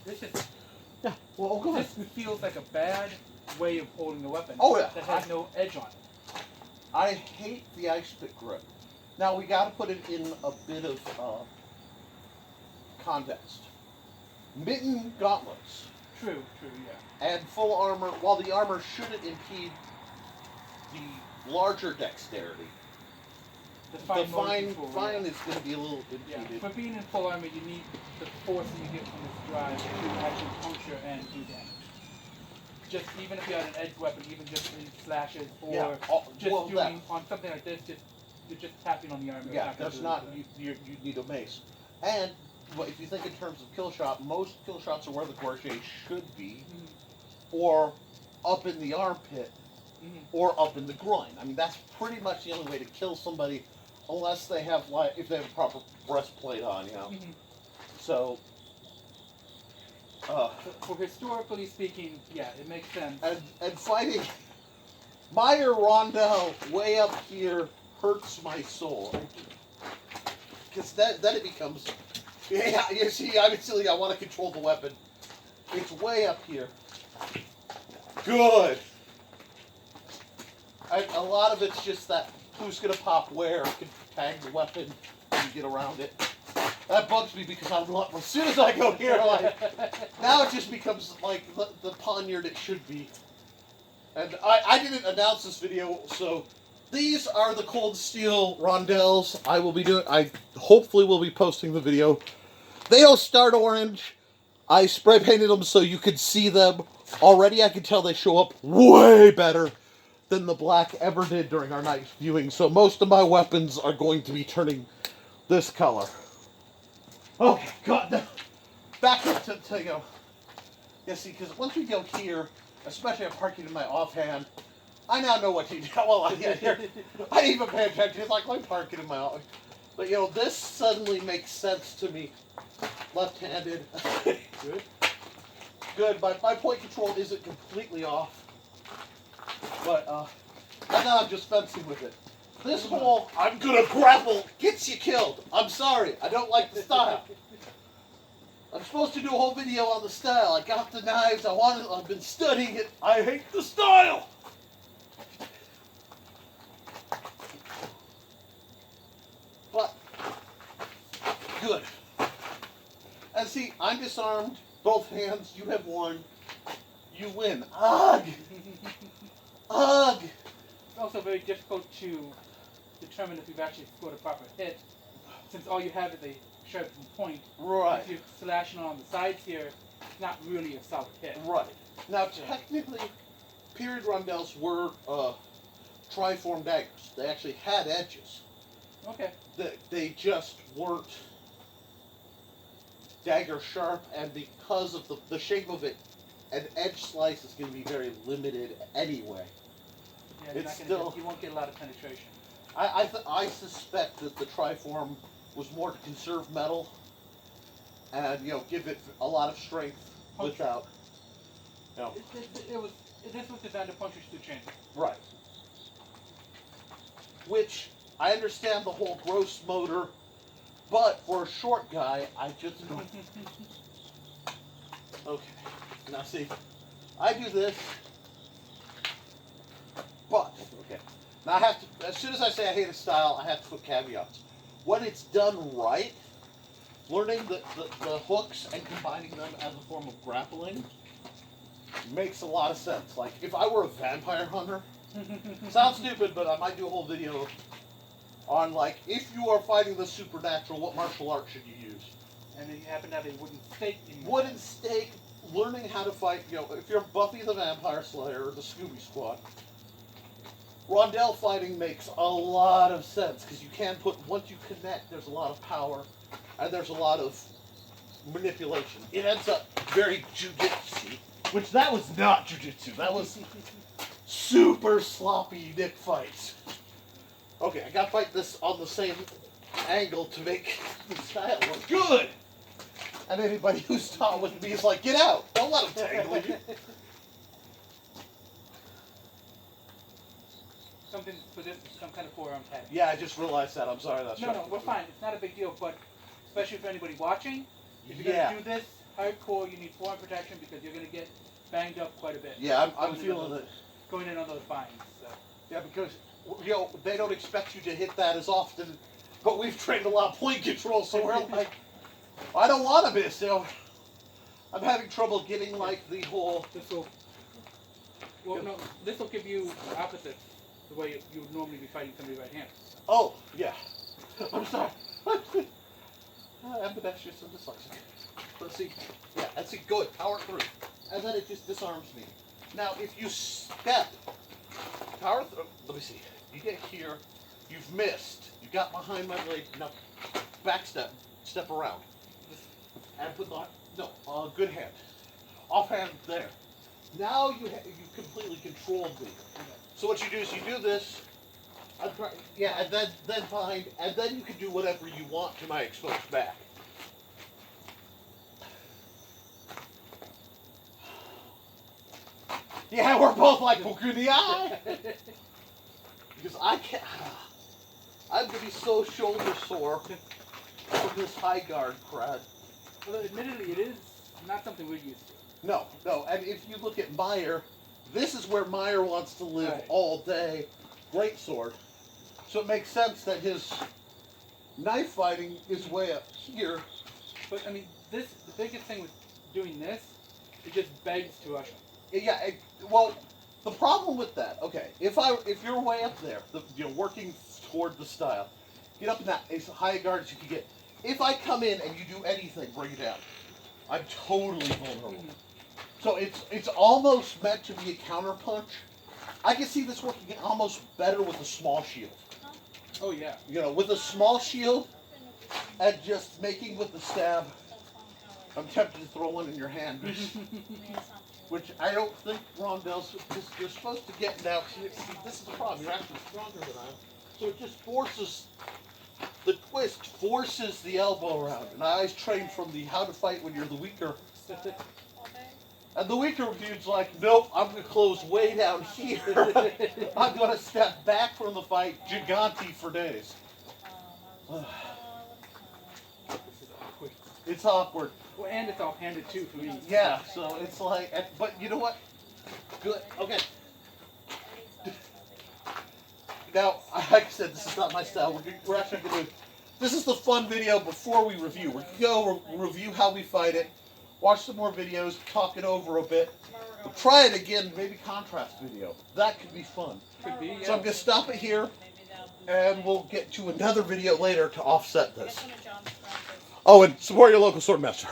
This is Yeah. Well, go ahead. this feels like a bad way of holding the weapon. Oh, yeah. That has no edge on it. I hate the ice pick grip. Now we got to put it in a bit of context. Mitten gauntlets True, yeah. and full armor, while the armor shouldn't impede the larger dexterity, The the fine fine is going to be a little Yeah, impeded. for being in full armor, you need the force that you get from this drive to actually puncture and do damage. Just even if you had an edge weapon, even just in slashes or just doing on something like this, you're just tapping on the armor. Yeah, that's not you need a mace. And well, if you think in terms of kill shot, most kill shots are where the crochet should be, or up in the armpit, or up in the groin. I mean, that's pretty much the only way to kill somebody, unless they have if they have a proper breastplate on, you know. So, for historically speaking, yeah, it makes sense. And fighting Meyer Rondel way up here hurts my soul, because then it becomes. Yeah, you see, I'm silly. I want to control the weapon. It's way up here. Good. A lot of it's just that who's going to pop where, can tag the weapon, and get around it. That bugs me because as soon as I go here, now it just becomes like the poniard it should be. And I didn't announce this video, so these are the Cold Steel Rondels I hopefully will be posting the video. They all start orange. I spray painted them so you could see them. Already I can tell they show up way better than the black ever did during our night viewing. So most of my weapons are going to be turning this color. Okay, God. Back to you know. Yeah, see, because once we go here, especially I'm parking in my offhand, I now know what to do. Well, I didn't even pay attention. It's like I'm parking in my offhand. But, you know, this suddenly makes sense to me. Left-handed. Good. Good. My point control isn't completely off. But, I know I'm just fencing with it. This whole, I'm gonna grapple, gets you killed. I'm sorry. I don't like the style. I'm supposed to do a whole video on the style. I got the knives. I've been studying it. I hate the style. But, good. And see, I'm disarmed, both hands, you have one, you win. Ugh! Ugh! It's also very difficult to determine if you've actually scored a proper hit, since all you have is a sharpened point. Right. If you're slashing on the sides here, it's not really a solid hit. Right. Now, technically, period rondels were triform daggers. They actually had edges. Okay. They just weren't dagger sharp, and because of the shape of it, an edge slice is going to be very limited anyway. Yeah, you won't get a lot of penetration. I suspect that the triform was more to conserve metal and, you know, give it a lot of strength without, you know. This was designed to puncture two chains. Right. Which, I understand the whole gross motor, but for a short guy, I just don't. Okay. Now see, I do this, but, okay. Now I have to, as soon as I say I hate a style, I have to put caveats. When it's done right, learning the hooks and combining them as a form of grappling makes a lot of sense. Like, if I were a vampire hunter, sounds stupid, but I might do a whole video on, like, if you are fighting the supernatural, what martial art should you use? And then you happen to have a wooden stake in your Wooden stake, learning how to fight, you know, if you're Buffy the Vampire Slayer or the Scooby Squad, rondel fighting makes a lot of sense, because you can once you connect, there's a lot of power, and there's a lot of manipulation. It ends up very jujitsu, which that was not jujitsu, that was super sloppy dick fights. Okay, I gotta fight this on the same angle to make the style look good. And anybody who's taught with me is like, get out, don't let him tangle you. something for this, some kind of forearm tag. Yeah, I just realized that. I'm sorry. That's No, we're fine. It's not a big deal, but especially for anybody watching, if you're yeah. going to do this, hardcore, you need forearm protection because you're going to get banged up quite a bit. Yeah, I'm feeling it. Going in on those binds. So. Yeah, because they don't expect you to hit that as often, but we've trained a lot of point control, so we're like, I don't want to miss. I'm having trouble getting like the whole. This will give you opposite the way you would normally be fighting somebody right hand. Oh yeah, I'm sorry. Ambidextrous and dyslexic. Let's see. Yeah, that's it. Good. Power through, and then it just disarms me. Now, if you step, power through. Let me see. You get here. You've missed. You got behind my blade. Now, back step. Step around. And put the good hand. Off hand there. Now you completely controlled me. So what you do is you do this. Yeah, and then behind, and then you can do whatever you want to my exposed back. Yeah, we're both like poke in the eye. Because I can't. I'm gonna be so shoulder sore from this high guard crud. Well, admittedly, it is not something we're used to. No. And if you look at Meyer, this is where Meyer wants to live all day. Great sword. So it makes sense that his knife fighting is way up here. But I mean, the biggest thing with doing this, it just begs to usher. Yeah. Well, the problem with that, okay, if you're way up there, you're working toward the style, get up in that as high a guard as you can get. If I come in and you do anything, bring it down. I'm totally vulnerable. Mm-hmm. So it's almost meant to be a counter punch. I can see this working almost better with a small shield. Oh yeah. With a small shield and just making with the stab. I'm tempted to throw one in your hand, which I don't think Rondel's. You're supposed to get now. See, this is the problem. You're actually stronger than I am. So it just forces. The twist forces the elbow around. And I always train from the how to fight when you're the weaker. And the weaker dude's like, nope, I'm going to close way down here. I'm going to step back from the fight, gigante for days. It's awkward. Well, and it's off-handed too for me. Yeah, so it's like, but you know what? Good. Okay. Now, like I said, this is not my style. We're actually going to. This is the fun video before we review. We're going to go review how we fight it, watch some more videos, talk it over a bit. We'll try it again, maybe contrast video. That could be fun. Could be, yeah. So I'm going to stop it here, and we'll get to another video later to offset this. Oh, and support your local swordmaster.